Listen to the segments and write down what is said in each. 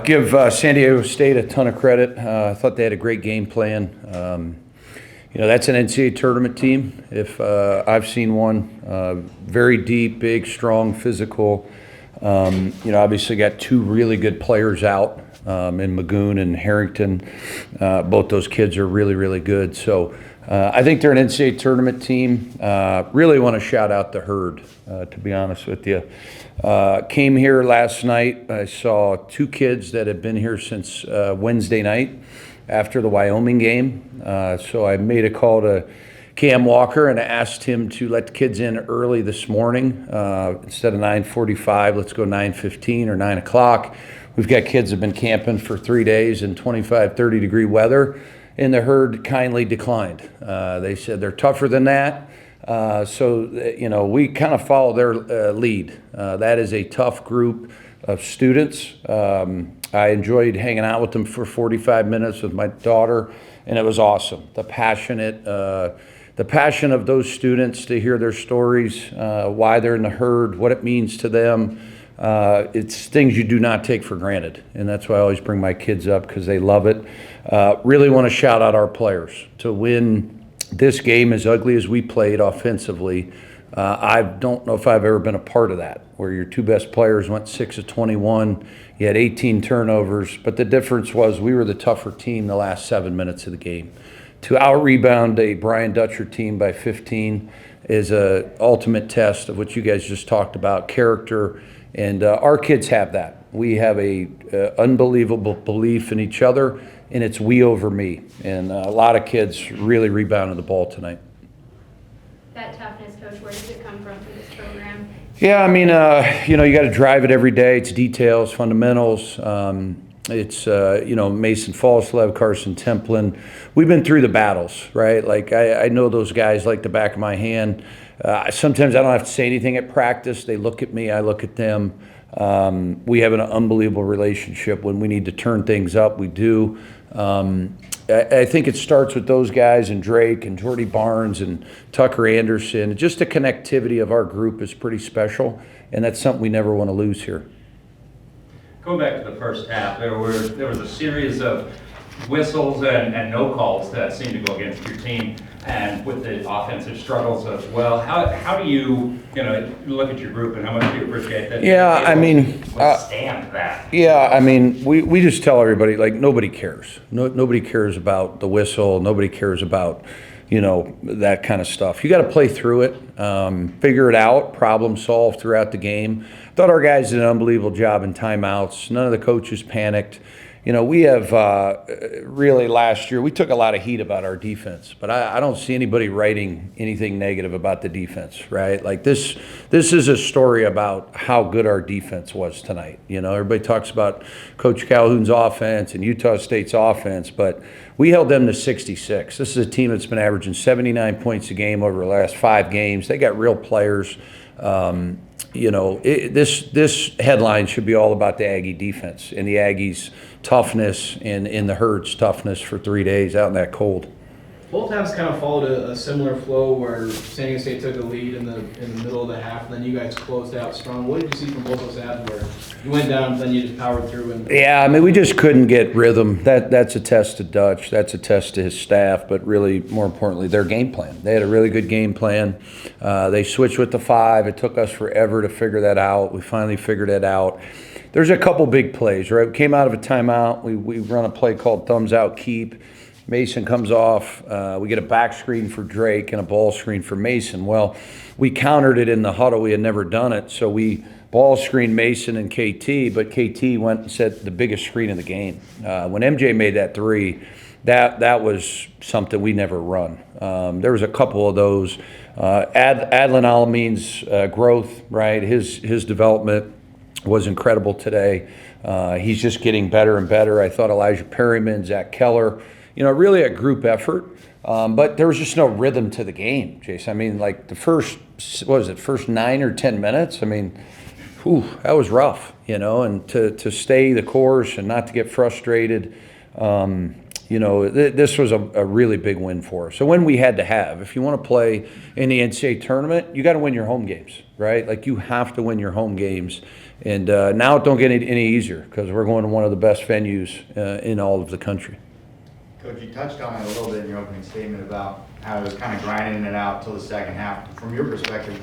Give San Diego State a ton of credit. I thought they had a great game plan. That's an NCAA tournament team, if I've seen one. Very deep, big, strong, physical. Obviously got two really good players out in Magoon and Harrington. Both those kids are really, really good. So I think they're an NCAA tournament team. Really want to shout out the Herd, to be honest with you. Came here last night. I saw two kids that had been here since Wednesday night after the Wyoming game. So I made a call to Cam Walker and I asked him to let the kids in early this morning. Instead of 9:45, let's go 9:15 or 9 o'clock. We've got kids that have been camping for 3 days in 25, 30-degree weather, and the Herd kindly declined. They said they're tougher than that. So we kind of follow their lead. That is a tough group of students. I enjoyed hanging out with them for 45 minutes with my daughter, and it was awesome. The passion of those students to hear their stories, why they're in the Herd, what it means to them. It's things you do not take for granted, and that's why I always bring my kids up because they love it. Really want to shout out our players to win this game as ugly as we played offensively. I don't know if I've ever been a part of that, where your two best players went 6 of 21. You had 18 turnovers, but the difference was we were the tougher team the last 7 minutes of the game. To out-rebound a Brian Dutcher team by 15 is a ultimate test of what you guys just talked about, character, and our kids have that. We have a unbelievable belief in each other, and it's we over me. And a lot of kids really rebounded the ball tonight. That toughness, Coach, where does it come from this program? Yeah, I mean, you got to drive it every day. It's details, fundamentals. It's Mason Falslev, Carson Templin. We've been through the battles, right? Like I know those guys like the back of my hand. Sometimes I don't have to say anything at practice. They look at me, I look at them. We have an unbelievable relationship. When we need to turn things up, we do. I think it starts with those guys and Drake and Jordy Barnes and Tucker Anderson. Just the connectivity of our group is pretty special, and that's something we never want to lose here. Going back to the first half, there was a series of whistles and no calls that seemed to go against your team, and with the offensive struggles as well. How do you look at your group and how much do you appreciate that? Yeah, I mean, withstand that. Yeah, I mean, we just tell everybody, like, nobody cares. Nobody cares about the whistle. Nobody cares about that kind of stuff. You got to play through it, figure it out, problem solve throughout the game. Thought our guys did an unbelievable job in timeouts. None of the coaches panicked. We have really last year, we took a lot of heat about our defense, but I don't see anybody writing anything negative about the defense, right? Like this is a story about how good our defense was tonight. Everybody talks about Coach Calhoun's offense and Utah State's offense, but we held them to 66. This is a team that's been averaging 79 points a game over the last 5 games. They got real players. This headline should be all about the Aggie defense and the Aggies' toughness and in the Herd's toughness for 3 days out in that cold. Both halves kind of followed a similar flow where San Diego State took a lead in the middle of the half, and then you guys closed out strong. What did you see from both those halves where you went down, then you just powered through? Yeah, I mean, we just couldn't get rhythm. That's a test to Dutch. That's a test to his staff, but really, more importantly, their game plan. They had a really good game plan. They switched with the 5. It took us forever to figure that out. We finally figured it out. There's a couple big plays, right? We came out of a timeout. We run a play called thumbs out keep. Mason comes off. We get a back screen for Drake and a ball screen for Mason. Well, we countered it in the huddle. We had never done it. So we ball screened Mason and KT, but KT went and set the biggest screen in the game. When MJ made that 3, that was something we never run. There was a couple of those. Adlan Alameen's growth, right? His development was incredible today. He's just getting better and better. I thought Elijah Perryman, Zach Keller, really a group effort, but there was just no rhythm to the game, Jason. I mean, like the first 9 or 10 minutes, I mean, that was rough, and to stay the course and not to get frustrated. this was a really big win for us. So when we had to have, if you want to play in the NCAA tournament, you got to win your home games, right? Like you have to win your home games. And now it don't get any easier because we're going to one of the best venues in all of the country. Coach, you touched on it a little bit in your opening statement about how it was kind of grinding it out till the second half. From your perspective,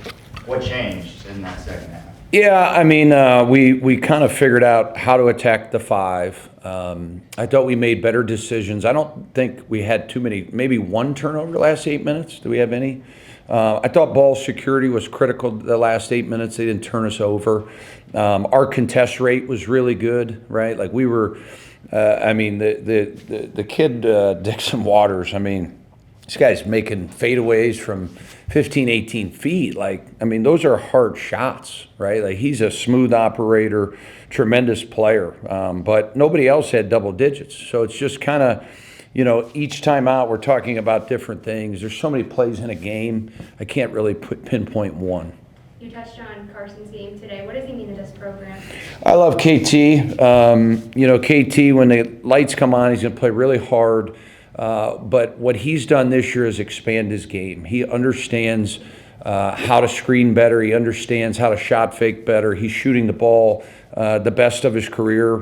what changed in that second half? Yeah, I mean, we kind of figured out how to attack the 5. I thought we made better decisions. I don't think we had too many, maybe one turnover the last 8 minutes. Do we have any? I thought ball security was critical the last 8 minutes. They didn't turn us over. Our contest rate was really good, right? Like we were, I mean, the kid, Dixon Waters, I mean, this guy's making fadeaways from 15, 18 feet. Like, I mean, those are hard shots, right? Like he's a smooth operator, tremendous player. But nobody else had double digits. So it's just kind of, each time out we're talking about different things. There's so many plays in a game, I can't really pinpoint one. You touched on Carson's game today. What does he mean to this program? I love KT. KT, when the lights come on, he's going to play really hard. But what he's done this year is expand his game. He understands how to screen better. He understands how to shot fake better. He's shooting the ball the best of his career.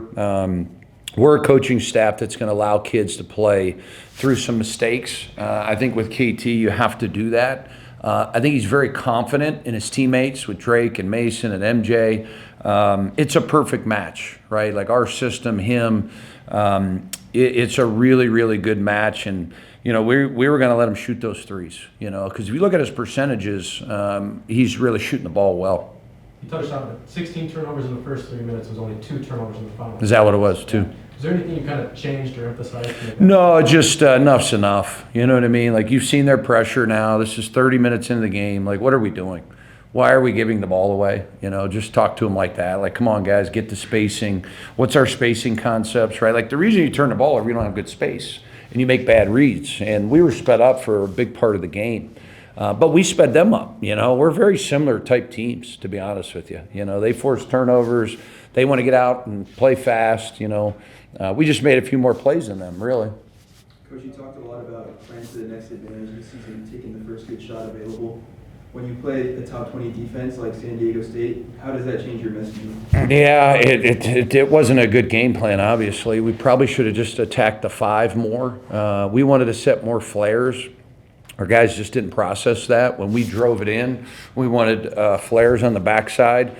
We're a coaching staff that's going to allow kids to play through some mistakes. I think with KT, you have to do that. I think he's very confident in his teammates with Drake and Mason and MJ. It's a perfect match, right? Like our system, him, it's a really, really good match. And, we were going to let him shoot those threes, because if you look at his percentages, he's really shooting the ball well. You touched on it. 16 turnovers in the first 3 minutes. It was only 2 turnovers in the final. Is that what it was, too? Yeah. Is there anything you kind of changed or emphasized? No, just enough's enough. You know what I mean? Like, you've seen their pressure now. This is 30 minutes into the game. Like, what are we doing? Why are we giving the ball away? Just talk to them like that. Like, come on, guys, get the spacing. What's our spacing concepts, right? Like, the reason you turn the ball over, you don't have good space, and you make bad reads. And we were sped up for a big part of the game. But we sped them up, We're very similar type teams, to be honest with you. They force turnovers. They want to get out and play fast, We just made a few more plays than them, really. Coach, you talked a lot about playing to the next advantage this season, taking the first good shot available. When you play a top 20 defense like San Diego State, how does that change your messaging? Yeah, it wasn't a good game plan, obviously. We probably should have just attacked the 5 more. We wanted to set more flares. Our guys just didn't process that. When we drove it in, we wanted flares on the backside.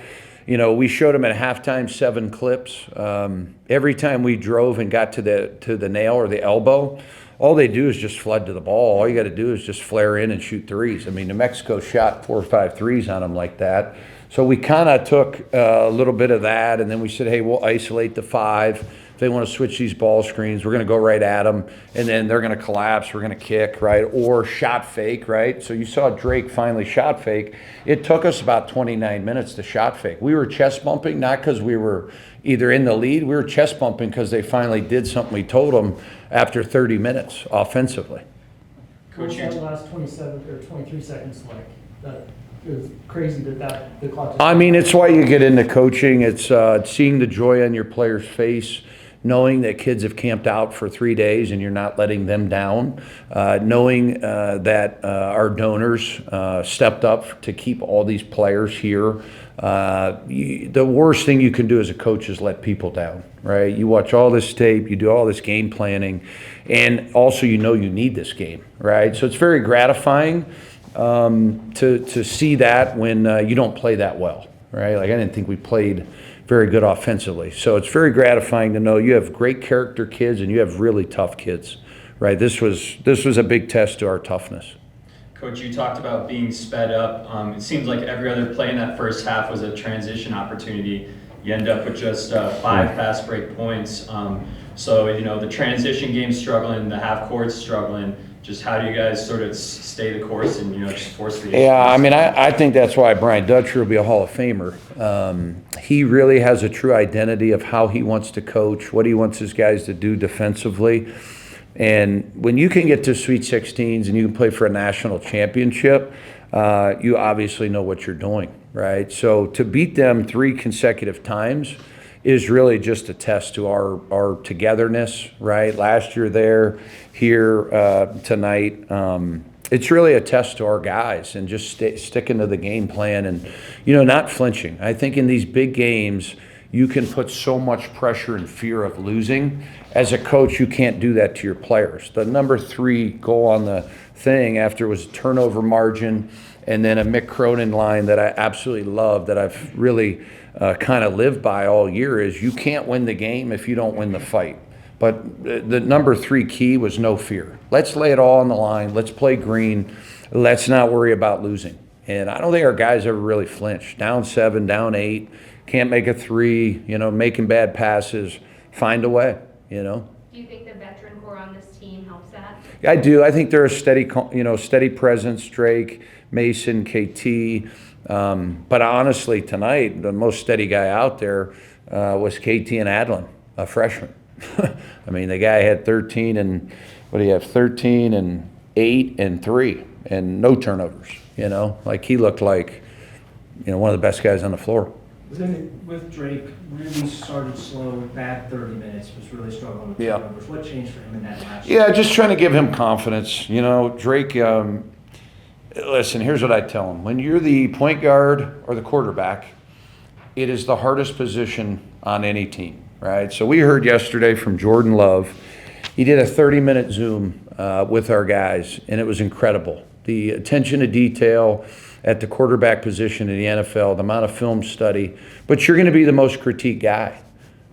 We showed them at halftime 7 clips. Every time we drove and got to the nail or the elbow, all they do is just flood to the ball. All you got to do is just flare in and shoot threes. I mean, New Mexico shot 4 or 5 threes on them like that. So we kind of took a little bit of that, and then we said, hey, we'll isolate the 5. If they want to switch these ball screens, we're going to go right at them, and then they're going to collapse. We're going to kick, right, or shot fake, right? So you saw Drake finally shot fake. It took us about 29 minutes to shot fake. We were chest bumping, not because we were either in the lead. We were chest bumping because they finally did something we told them after 30 minutes offensively. Coach, that last 27 or 23 seconds, like that. It was crazy that the clock. I mean, it's why you get into coaching. It's seeing the joy on your player's face, knowing that kids have camped out for 3 days and you're not letting them down, knowing that our donors stepped up to keep all these players here. The worst thing you can do as a coach is let people down, right? You watch all this tape, you do all this game planning, and also you need this game, right? So it's very gratifying to see that when you don't play that well, right? Like I didn't think we played very good offensively. So it's very gratifying to know you have great character kids and you have really tough kids, right? This was a big test to our toughness. Coach, you talked about being sped up. It seems like every other play in that first half was a transition opportunity. You end up with just 5 fast break points. So the transition game's struggling, the half court's struggling. Just how do you guys sort of stay the course and just force the issue? Yeah, I mean, I think that's why Brian Dutcher will be a Hall of Famer. He really has a true identity of how he wants to coach, what he wants his guys to do defensively. And when you can get to Sweet 16s and you can play for a national championship, you obviously know what you're doing, right? So to beat them 3 consecutive times, is really just a test to our togetherness, right? Last year there, here tonight. It's really a test to our guys and just sticking to the game plan and, not flinching. I think in these big games, you can put so much pressure and fear of losing. As a coach, you can't do that to your players. The number 3 goal on the thing after was turnover margin and then a Mick Cronin line that I absolutely love, that I've really kind of lived by all year, is you can't win the game if you don't win the fight. But the number 3 key was no fear. Let's lay it all on the line. Let's play green. Let's not worry about losing. And I don't think our guys ever really flinched. Down 7, down 8, can't make a 3, making bad passes, find a way, Do you think the veteran core on this team helps that? I do. I think they're a steady presence, Drake, Mason, KT. But honestly, tonight, the most steady guy out there was KT and Adlin, a freshman. I mean, the guy had 13 and, 13 and 8 and 3 and no turnovers, Like he looked like, one of the best guys on the floor. Then with Drake, really started slow, bad 30 minutes, was really struggling with Yeah. turnovers. What changed for him in that last Yeah, just trying to give him confidence. Drake, listen, here's what I tell him. When you're the point guard or the quarterback, it is the hardest position on any team, right? So we heard yesterday from Jordan Love. He did a 30-minute Zoom with our guys, and it was incredible. The attention to detail at the quarterback position in the NFL, the amount of film study, but you're going to be the most critiqued guy,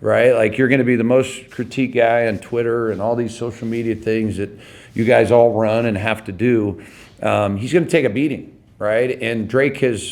right? Like you're going to be the most critiqued guy on Twitter and all these social media things that you guys all run and have to do. He's going to take a beating, right? And Drake has,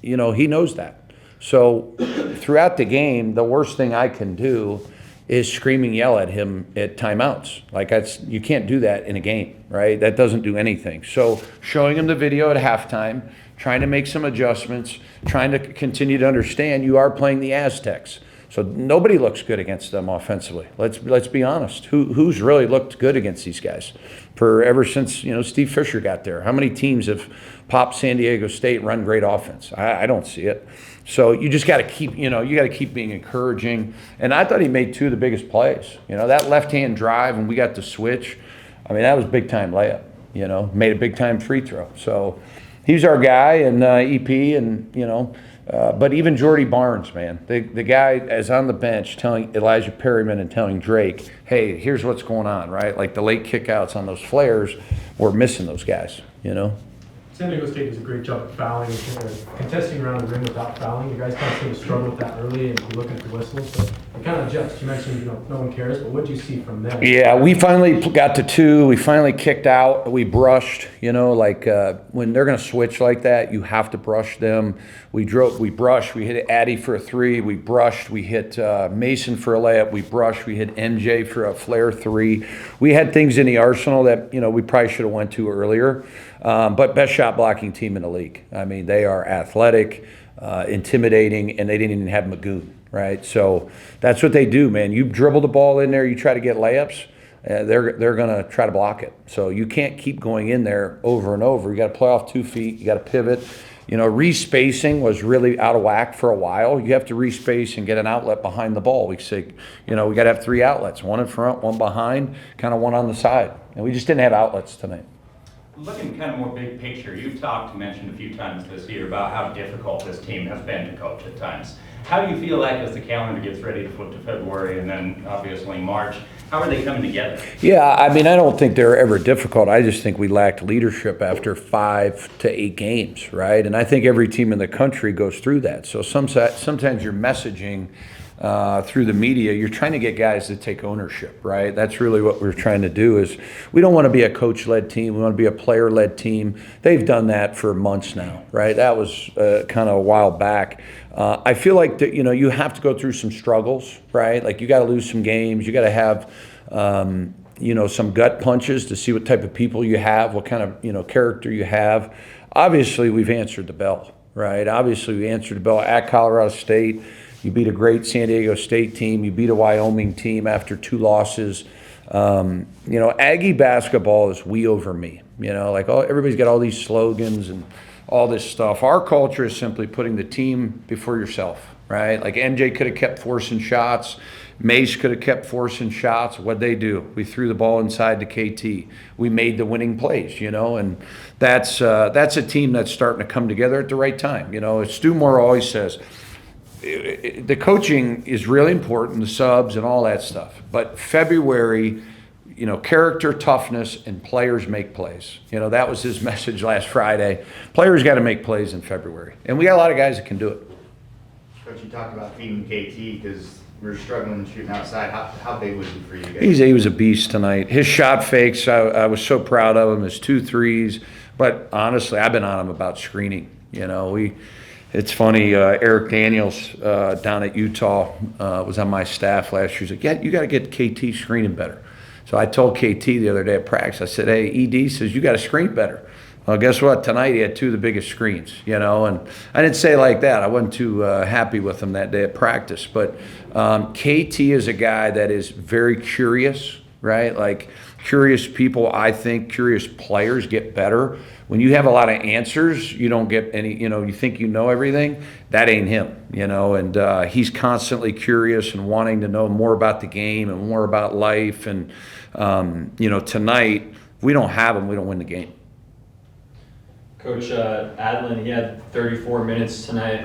he knows that. So throughout the game, the worst thing I can do is scream and yell at him at timeouts. Like you can't do that in a game, right? That doesn't do anything. So showing him the video at halftime, trying to make some adjustments, trying to continue to understand you are playing the Aztecs. So nobody looks good against them offensively. Let's be honest. Who's really looked good against these guys? Ever since Steve Fisher got there, how many teams have popped San Diego State and run great offense? I don't see it. So you just got to keep being encouraging. And I thought he made 2 of the biggest plays. That left-hand drive when we got the switch. I mean, that was big time layup. Made a big time free throw. So he's our guy and EP and but even Jordy Barnes, man, the guy is on the bench telling Elijah Perryman and telling Drake, hey, here's what's going on, right? Like the late kickouts on those flares, we're missing those guys, San Diego State does a great job of fouling, contesting around the rim without fouling. You guys kind of seem to struggle with that early and be looking for whistles. So it kind of adjusts. You mentioned, no one cares, but what do you see from them? Yeah, we finally got to 2. We finally kicked out. We brushed, when they're going to switch like that, you have to brush them. We brushed. We hit Addy for a 3. We brushed. We hit Mason for a layup. We brushed. We hit MJ for a flare 3. We had things in the arsenal that, we probably should have went to earlier. But best shot blocking team in the league. I mean, they are athletic, intimidating, and they didn't even have Magoon, right? So that's what they do, man. You dribble the ball in there, you try to get layups, they're going to try to block it. So you can't keep going in there over and over. You got to play off 2 feet. You got to pivot. Respacing was really out of whack for a while. You have to respace and get an outlet behind the ball. We say, we got to have 3 outlets, 1 in front, 1 behind, kind of 1 on the side. And we just didn't have outlets tonight. Looking kind of more big picture, you've mentioned a few times this year about how difficult this team has been to coach at times. How do you feel like as the calendar gets ready to flip to February and then obviously March, how are they coming together? Yeah, I mean, I don't think they're ever difficult. I just think we lacked leadership after 5 to 8 games, right? And I think every team in the country goes through that. So sometimes your messaging through the media, you're trying to get guys to take ownership, right? That's really what we're trying to do. Is we don't want to be a coach-led team. We want to be a player-led team. They've done that for months now, right? That was kind of a while back. I feel like that, you have to go through some struggles, right? Like you got to lose some games. You got to have, some gut punches to see what type of people you have, what kind of, character you have. Obviously, we've answered the bell, right? Obviously, we answered the bell at Colorado State. You beat a great San Diego State team. You beat a Wyoming team after 2 losses. Aggie basketball is we over me. Everybody's got all these slogans and all this stuff. Our culture is simply putting the team before yourself, right? Like MJ could have kept forcing shots. Mace could have kept forcing shots. What'd they do? We threw the ball inside to KT. We made the winning plays, and that's a team that's starting to come together at the right time. As Stu Moore always says, the coaching is really important, the subs and all that stuff. But February, character, toughness, and players make plays. That was his message last Friday. Players got to make plays in February. And we got a lot of guys that can do it. Coach, you talked about feeding KT because we were struggling shooting outside. How big was he for you guys? He was a beast tonight. His shot fakes, I was so proud of him. His 2 threes. But honestly, I've been on him about screening. It's funny, Eric Daniels down at Utah was on my staff last year. He's like, yeah, you got to get KT screening better. So I told KT the other day at practice, I said, hey, ED says you got to screen better. Well, guess what? Tonight he had 2 of the biggest screens, and I didn't say it like that. I wasn't too happy with him that day at practice. But KT is a guy that is very curious, right? Like curious people, I think curious players get better. When you have a lot of answers, you don't get any, you think you know everything. That ain't him, and he's constantly curious and wanting to know more about the game and more about life. And, tonight, if we don't have him, we don't win the game. Coach Adlin, he had 34 minutes tonight.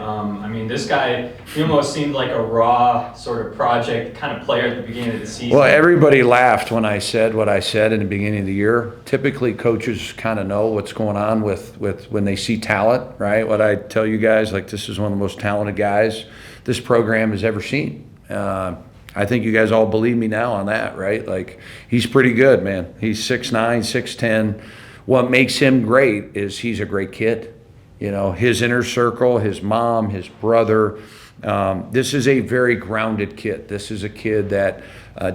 This guy, he almost seemed like a raw sort of project kind of player at the beginning of the season. Well, everybody laughed when I said what I said in the beginning of the year. Typically, coaches kind of know what's going on with when they see talent, right? What I tell you guys, like this is one of the most talented guys this program has ever seen. I think you guys all believe me now on that, right? Like he's pretty good, man. He's 6'9", 6'10". What makes him great is he's a great kid. His inner circle, his mom, his brother. This is a very grounded kid. This is a kid that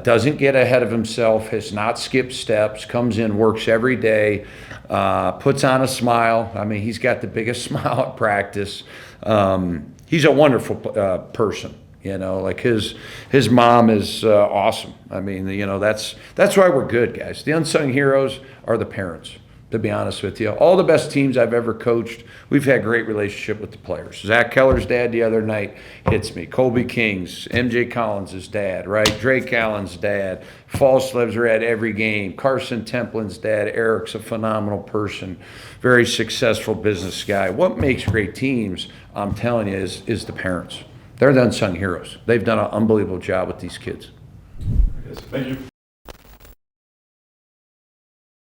doesn't get ahead of himself, has not skipped steps, comes in, works every day, puts on a smile. He's got the biggest smile at practice. He's a wonderful person. Like his mom is awesome. That's why we're good, guys. The unsung heroes are the parents. To be honest with you, all the best teams I've ever coached, we've had great relationship with the players. Zach Keller's dad the other night hits me. Colby King's, MJ Collins' dad, right? Drake Allen's dad. Falslevs are at every game. Carson Templin's dad, Eric's a phenomenal person, very successful business guy. What makes great teams, I'm telling you, is the parents. They're the unsung heroes. They've done an unbelievable job with these kids. Thank you.